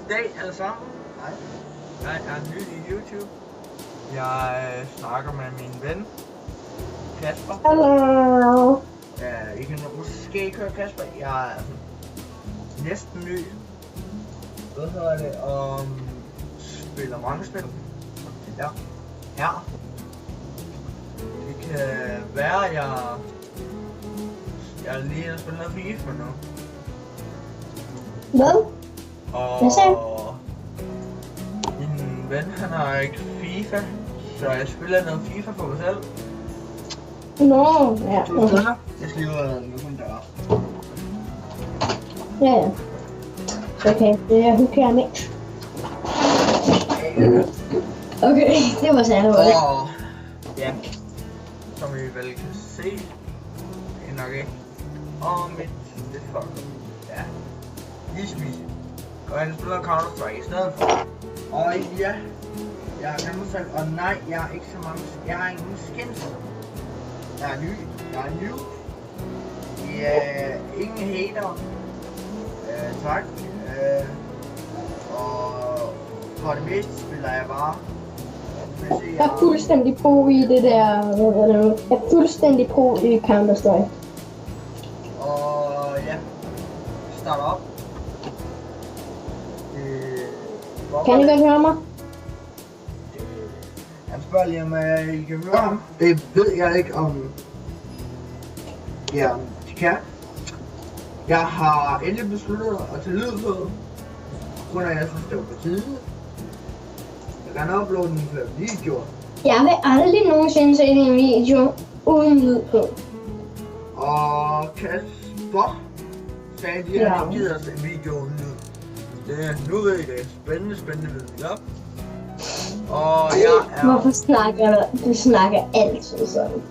Goddag alle sammen. Hej. Jeg er ny i YouTube. Jeg snakker med min ven Kasper. Hallo. Ja, I kan måske ikke høre Kasper. Jeg er næsten ny. Hvad hedder det? Og spiller mange spil. Ja. Her. Det kan være, jeg lige har spillet noget FIFA nu. Hvad? Hvad sagde du? Og min ven, han har ikke FIFA, så jeg spiller noget FIFA for mig selv. Nå, ja. Du spiller? Jeg skal lige ud af den der. Ja. Okay, det er hooker ikke. Okay, det var særligt. Og ja, som I vel kan se, det er nok ikke. Og det fuck. Ja. Easy. Og han spiller Counter-Strike i stedet for. Og ja, jeg har glemt selv, og nej, jeg har ikke så mange, jeg har ingen skins. Jeg er ny, Ja, ingen hater. Tak. Og for det meste spiller jeg bare. Jeg er fuldstændig pro i det der, jeg er fuldstændig pro i Counter-Strike. Og ja, start op. Kan I godt høre mig? Han spørger lige om I kan høre ham. Det ved jeg ikke om... Ja, de kan. Jeg har endelig besluttet at tage lyd på. Kun at jeg synes det var på tide. Jeg kan uploade en video. Jeg vil aldrig nogensinde se en video uden lyd på. Og Kasper sagde, at de har givet os en video uden lyd. Nu ved I det. Spændende video. Og jeg er... Hvorfor snakker du? Du snakker altid sådan.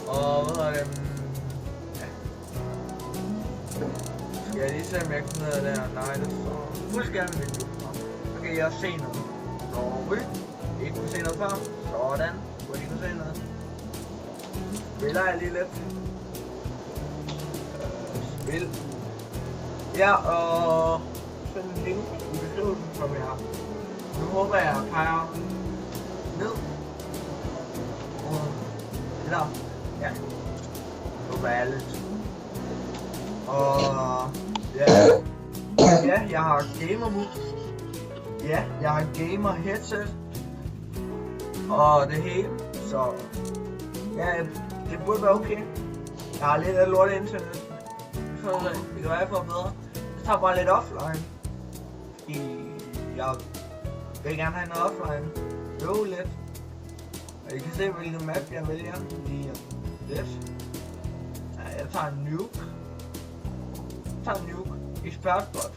Og hvad hedder det? Ja. Skal jeg lige se, om jeg kan finde ud af det her? Nej, det står... Husk gerne vindue. Okay, jeg ser noget. Dårligt. Ikke kunne se noget før. Sådan. Kunne ikke kunne se noget. Spiller jeg lige lidt. Spil. Ja, og... Send en link i beskrivelsen, som jeg har. Nu håber jeg peger ned. Eller, ja. Nu håber jeg lidt. Og ja, jeg har gamer mus. Ja, jeg har gamer headset. Og det hele, så ja, det burde være okay. Jeg har lidt af lort internet. Det kan være, jeg får bedre. Jeg tager bare lidt offline. Jeg vil gerne have noget offline. Øve lidt. Og I kan se, hvilken map jeg vælger. Yes. Ja, jeg tager en nuke. Expertbot.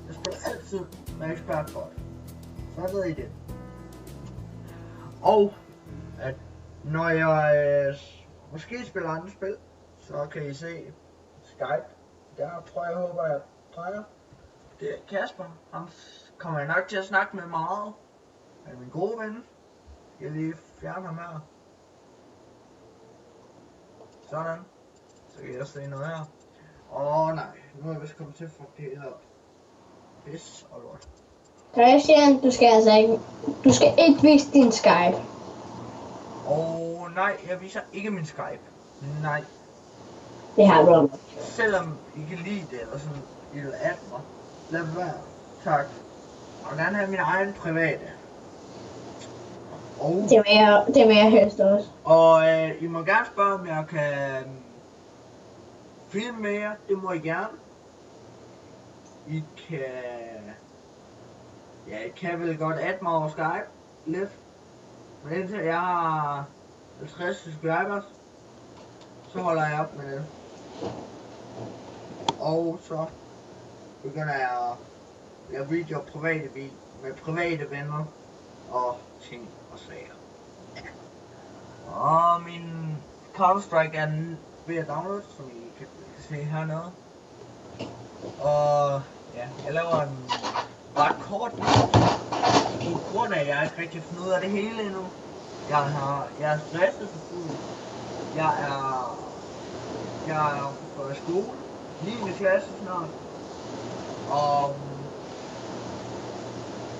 Jeg spiller altid med expertbot. Så ved I det. Og at når jeg måske spiller andre spil, så kan I se Skype. Der tror jeg, håber jeg trækker. Det er Kasper. Han kommer jeg nok til at snakke med meget. Han er min gode ven. Jeg lige fjerne ham her. Sådan. Så kan jeg se noget her. Nej, nu er jeg vist kommet til for det her. Pis og lort. Christian, du skal altså ikke... Du skal ikke vise din Skype. Nej, jeg viser ikke min Skype. Nej. Det har du. Selvom I kan lide det, eller sådan, I vil adde mig. Lad være. Tak. Jeg vil gerne have min egen private. Det vil jeg helst også. Og I må gerne spørge, om jeg kan filme med jer. Det må I gerne. I kan... Ja, I kan vel godt adde mig over Skype. Lidt. Men indtil jeg har 50 subscribers, så holder jeg op med det. Og så begynder jeg at lave videoer med private venner og ting og sager. Ja. Og min Counter-Strike er ved at downloade, som I kan se hernede. Og ja, jeg laver en ret kort video, på grund af at jeg ikke rigtig har fundet ud af det hele endnu. Jeg er stresset for fuld. Jeg er på skole, 9. klasse snart. Og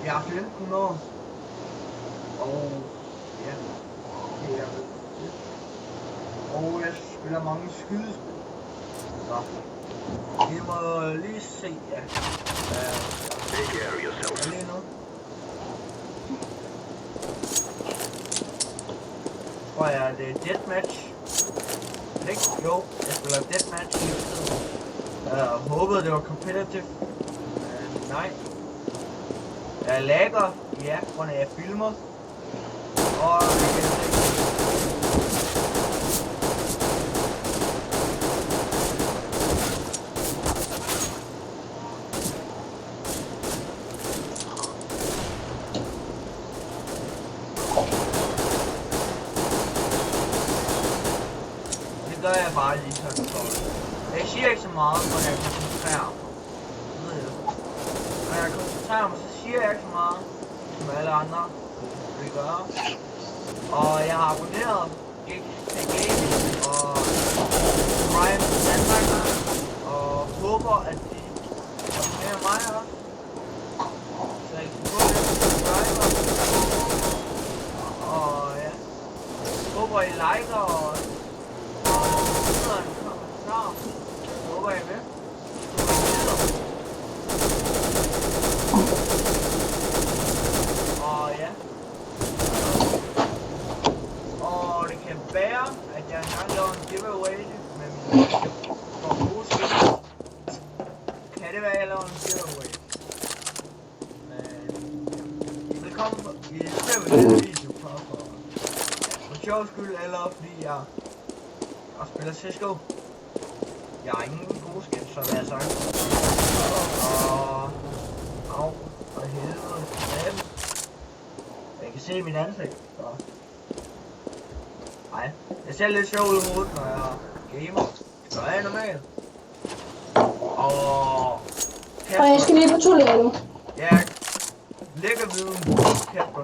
jeg er 15 år. Og ja, det er det. Og jeg spiller mange skydespil. Så vi må lige se, ja. Lige nu. Tror jeg, det er deathmatch. Ikke? Jo, jeg spiller deathmatch hele tiden. Håbede det var competitive. Nej. Jeg lagger, ja, på grund af jeg filmer. Og jeg kan se. Det gør jeg bare lige sådan for. Jeg siger ikke så meget, når jeg koncentrerer mig. Det ved jeg. Når jeg koncentrerer mig, så siger jeg ikke så meget, som alle andre vil gøre. Og jeg har abonneret Gaming og Ryan Danmark, og håber, at de abonnerer mig også. Så jeg kan få lidt subscriber. Og ja, håber I liker og skriver en kommentar. Håber I vil. Og ja. Og det kan være, at jeg engang laver en giveaway med min for gode spil. Kan det være, at jeg laver en giveaway? Men det kommer i en video for sjov skyld, eller fordi jeg spiller CSGO. Jeg har ingen gode skins, som jeg har sagt. Og for helvede. Jeg kan se mit ansigt. Så. Nej, jeg ser lidt sjov ud i hovedet, når jeg gamer. Så er jeg normalt. Og jeg skal lige på toilettet. Ja, lækker viden. Kasper.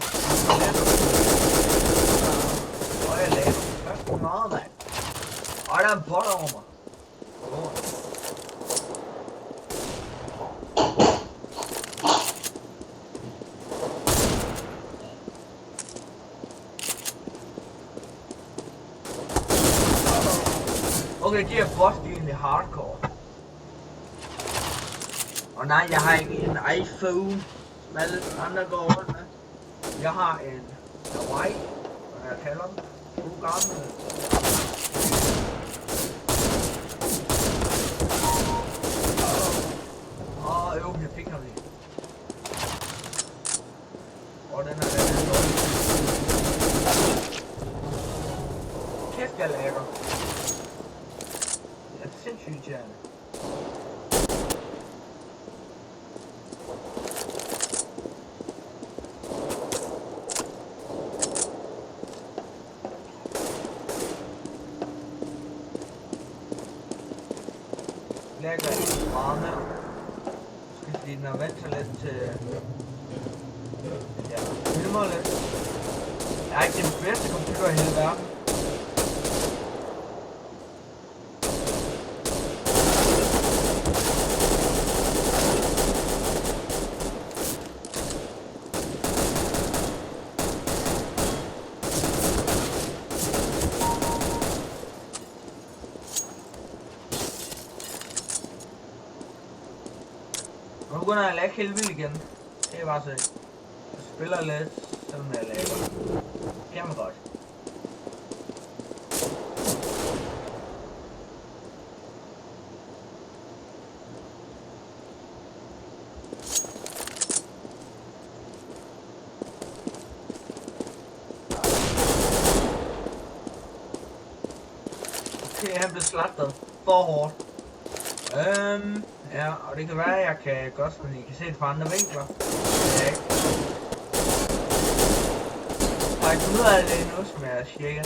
Og jeg laver faktisk meget, mand. Og der er en bot over mig. Okay, de her bots, de er egentlig hardcore. Og nej, jeg har ikke en iPhone, som alle andre går rundt med. Jeg har en Hawaii, hvad jeg kalder den. God gamle. Jo, jeg fik ham lige. Og den er dårlig. Kæft, jeg lækker. Det er sindssygt irriterende. Lækker ikke meget mere. Fordi den er vant sig lidt til... Ja, filmer lidt. Jeg er ikke den bedste computer i hele verden. Nu begynder jeg at lægge helt vildt igen. Det er bare så. Jeg spiller lidt, selvom jeg lægger. Det kan man godt. Okay, han blev slagtet for hårdt. Ja, og det kan være, at jeg kan godt, så I kan se det fra andre vinkler. Ja, ikke. Og jeg kan ud af det nu, som jeg siger igen.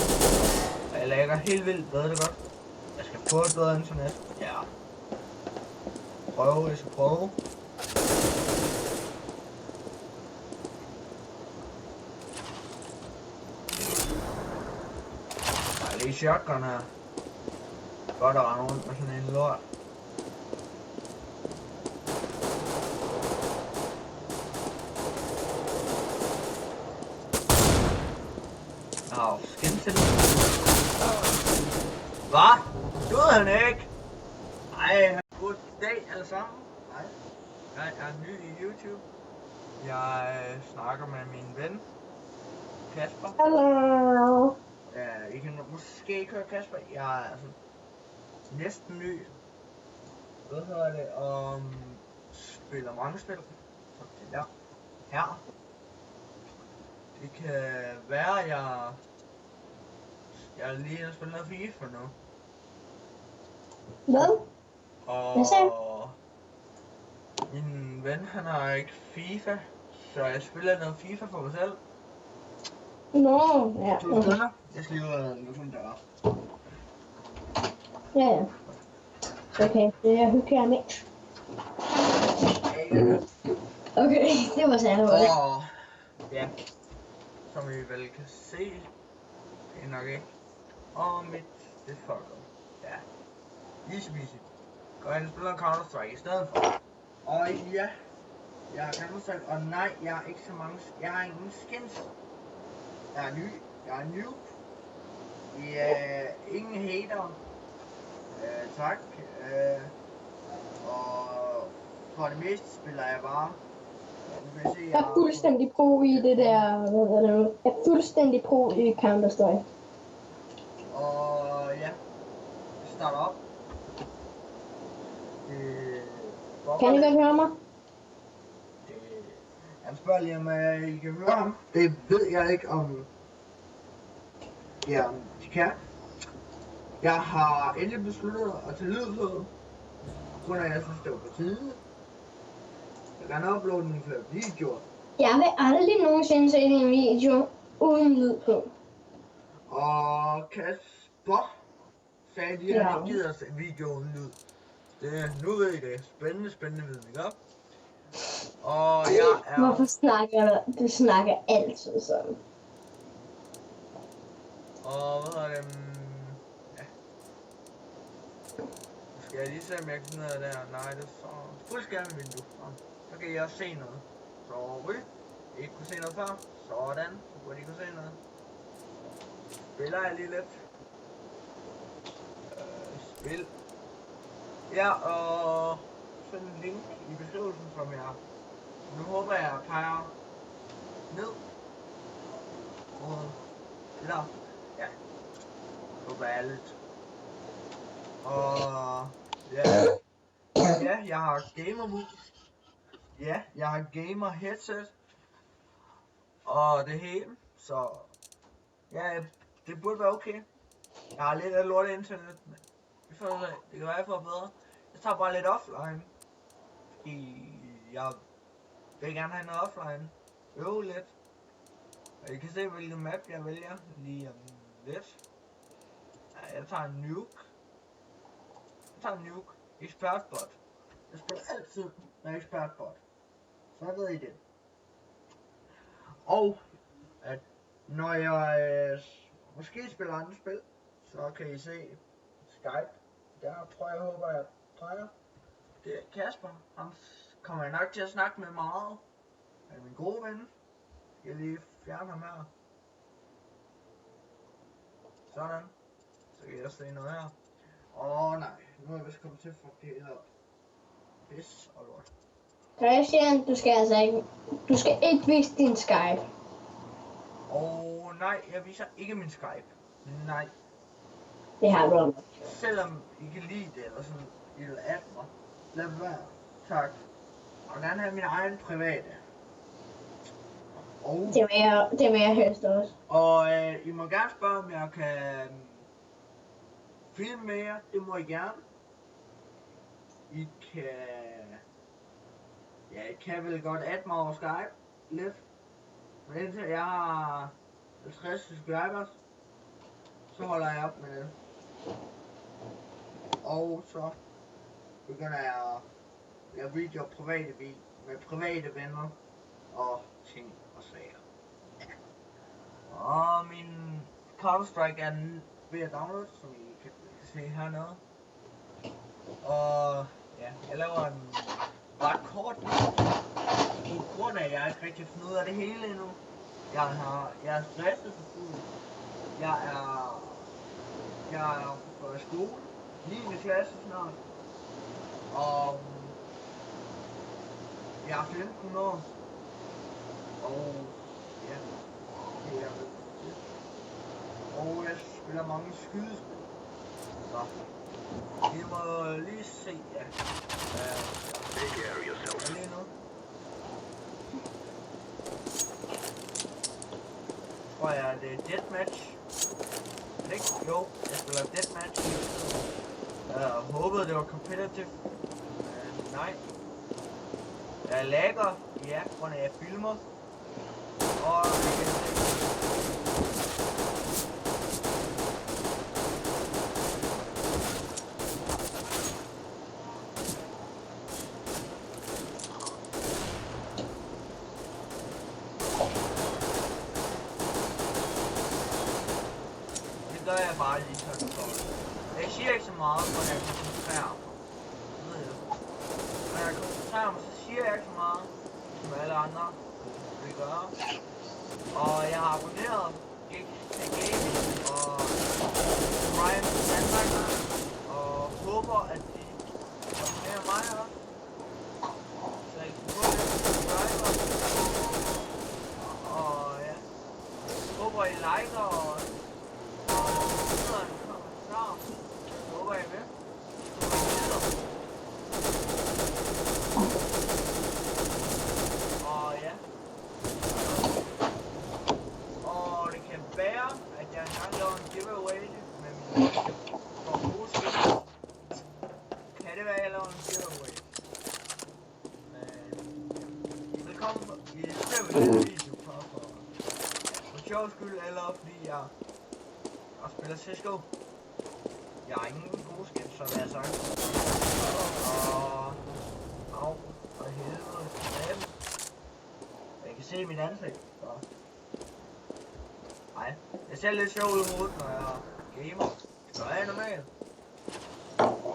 Og jeg lægger helt vildt, ved det godt. Jeg skal få et bedre internet. Ja. Jeg skal prøve. Der er lige shotgun her. Godt at rende rundt med sådan en lort. Au, skin til. Hvad? Døde han ikke? Ej, god dag alle sammen. Hej. Jeg er ny i YouTube. Jeg snakker med min ven, Kasper. Hallo. Ja, I kan måske ikke høre Kasper. Jeg er altså næsten ny. Hvad hedder det? Spiller mange spil. Som det der. Her. Det kan være, jeg er lige at spille noget FIFA nu. Hvad? Hvad sagde du? Og min ven, han har ikke FIFA, så jeg spiller noget FIFA for mig selv. Nå, ja. Du spiller? Jeg skal lige ud sådan der. Ja. Okay, det er hyggeligt mix. Okay, det var særligt. Og ja, som I vel kan se, det er nok ikke. Og mit, det er fuck up. Ja, easy peasy. Gå ind og spiller Counter-Strike i stedet for. Og ja, jeg har Counter-Strike, og nej, jeg har ikke så mange, jeg har ingen skins. Jeg er ny, jeg er new. Ingen hater. Tak. Og for det meste spiller jeg bare. Jeg er fuldstændig pro i det der, jeg er fuldstændig pro i Counter-Strike. Og ja, start op. Kan I godt høre mig? Han spørger lige om I kan høre ham. Det ved jeg ikke om. Ja, de kan. Jeg har endelig besluttet at tage lyd på. Grund af at jeg synes det var på tide. Jeg kan uploade nogle flere videoer. Jeg vil aldrig nogensinde se en video uden lyd på. Og Kasper sagde lige, at han Ja. ikke gider se video uden lyd. Nu ved I det. Spændende viden, ikke op? Og jeg er... Hvorfor snakker du? Du snakker altid sådan. Og hvad hedder det? Ja. Skal jeg lige se, om jeg kan finde noget der? Nej, det er så... Fuldskærmvindue. Så kan I også se noget. Sorry. Ikke kunne se noget før. Sådan. Så burde I kunne se noget. Spiller jeg lige lidt. Spil. Ja, og sådan en link i beskrivelsen som jeg. Nu håber jeg peger ned. Og der. Ja. Håber jeg lidt. Og ja. Ja, jeg har gamermus. Ja, jeg har gamer headset. Og det hele. Så ja, det burde være okay. Jeg har lidt af lort internet, men vi får se. Det kan være, jeg får bedre. Jeg tager bare lidt offline. Fordi jeg vil gerne have noget offline. Øve lidt. Og I kan se, hvilken map jeg vælger lige om lidt. Ja, jeg tager en nuke. Expertbot. Jeg spiller altid med expertbot. Så ved I det. Og at når jeg måske spiller andre spil, så kan I se Skype. Der tror jeg, håber jeg trækker. Det er Kasper. Han kommer jeg nok til at snakke med meget. Han er min gode ven. Jeg skal lige fjerne ham her. Sådan. Så kan jeg se noget her. Nej, nu er jeg vist kommet til at fuck det her. Pis og lort. Christian, du skal altså ikke... Du skal ikke vise din Skype. Nej, jeg viser ikke min Skype. Nej. Det har du. Selvom I kan lide det, eller sådan, I vil adde mig. Lad være. Tak. Jeg vil gerne have min egen private. Det vil jeg helst også. Og I må gerne spørge, om jeg kan filme med jer. Det må I gerne. I kan... Ja, I kan vel godt adde mig over Skype. Lidt. Men indtil jeg har 50 subscribers, så holder jeg op med det. Og så begynder jeg at lave videoer med private venner og ting og sager. Ja. Og min Counter-Strike er ved at downloade, som I kan se hernede. Og ja, jeg laver en ret kort video, på grund af at jeg ikke rigtig har fundet ud af det hele endnu. Jeg er stresset for fuld. Jeg går i skole, 9. klasse snart, og jeg er 15 år, og ja, det er det. Og jeg spiller mange skydespil, så vi må lige se, ja. Lige nu. Tror jeg, det er deathmatch. Ikke? Jo, jeg spiller deathmatch. Jeg håbede, det var competitive. Nej. Jeg lagger, ja, grund af jeg filmer. Og det gør jeg bare lige sådan for. Jeg siger ikke så meget, når jeg koncentrerer mig. Det ved jeg. Når jeg koncentrerer mig, så siger jeg ikke så meget, som alle andre vil gøre. Og jeg har abonneret Gaming og Ryan Danmark, og håber, at de abonnerer mig også. Så jeg kan få lidt subscriber. Og ja, håber I liker og håber jeg med. Og ja. Og det kan være, at jeg engang laver en giveaway med min for kan det være, at jeg laver en giveaway. Men velkommen i den video for sjov skyld, eller fordi jeg spiller CSGO. Jeg har ingen gode skin, som jeg har sagt. Og for helvede. Jeg kan se mit ansigt. Så. Nej, jeg ser lidt sjov ud i hovedet, når jeg gamer. Så er jeg normalt.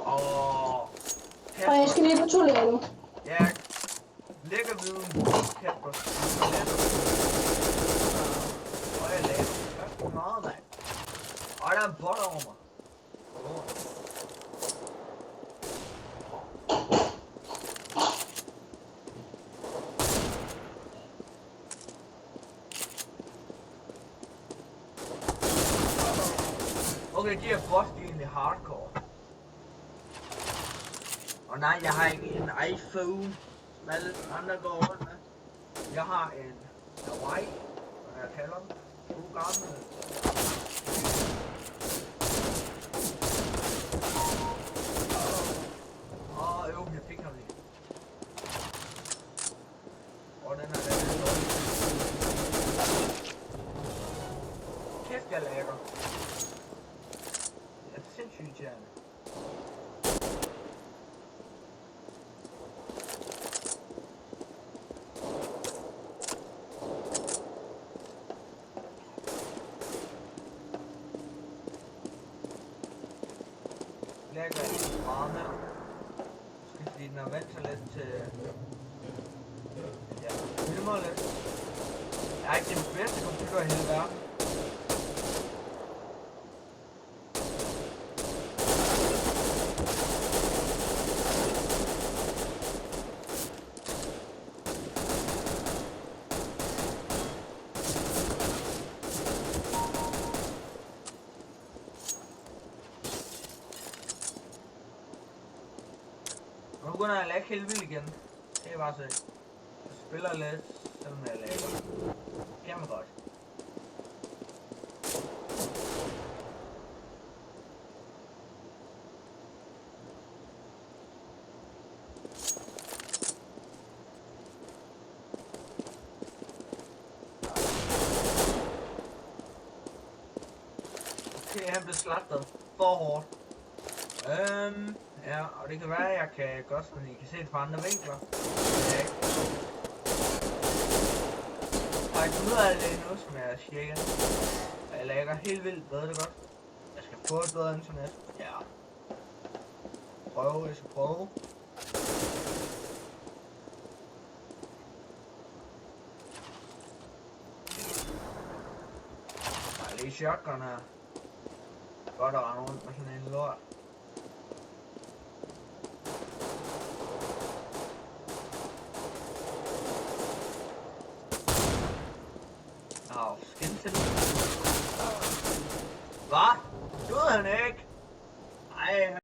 Og jeg skal lige på toilettet nu. Ja, lækker viden. Kasper. Og jeg laver meget, mand. Og der er en bot over mig. Okay, de er boss, de er egentlig hardcore. Og nej, jeg har ikke en iPhone, som alle andre går rundt med. Jeg har en Hawaii, hvad jeg kalder dem. 2 gamle. Jeg fik ham lige. Og den er lidt dårlig. Kæft, jeg lækker. Det er sindssygt irriterende. Lækker ikke meget mere. Fordi den er vant sig lidt til... Ja, filmer lidt. Jeg er ikke den bedste computer i hele verden. Nu begynder jeg at lægge helt vildt igen. Det er bare så. Jeg spiller lidt, selvom jeg lægger. Kan man godt. Okay, han blev slagtet for hårdt. Ja, og det kan være, at jeg kan godt, så I kan se det fra andre vinkler. Og jeg kan ud af det nu, som jeg siger. Jeg lægger helt vildt, ved det godt. Jeg skal få et bedre internet. Ja. Jeg skal prøve. Det er shotgun her. Godt at rende rundt med sådan en lort. Au, skændt. Hvad? Døde han ikke? Ej.